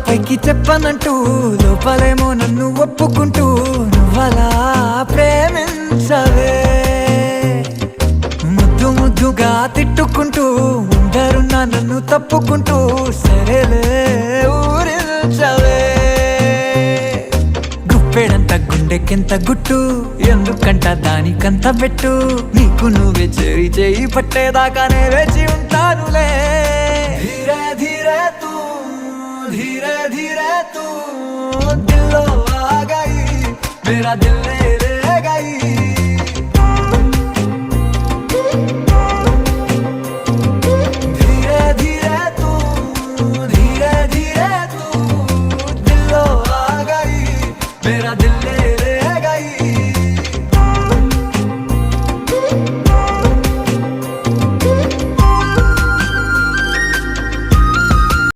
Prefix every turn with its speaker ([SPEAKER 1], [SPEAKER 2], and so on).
[SPEAKER 1] పైకి చెప్పనంటూ లోపలేమో నన్ను ఒప్పుకుంటూ నువ్వలా ప్రేమించవే. ముద్దు ముద్దుగా తిట్టుకుంటూ ఉండరున్నా నన్ను తప్పుకుంటూ సరేలే ఊరించవే. గుప్పెడంత గుండెకెంత గుట్టు ఎందుకంట దానికంత పెట్టు. నీకు నువ్వే చేరి చేయి పట్టేదాకానే వేచి ఉంటానులే. ధీరే ధీరే తూ धीरे धीरे तू दिल आ गई मेरा दिल ले गई.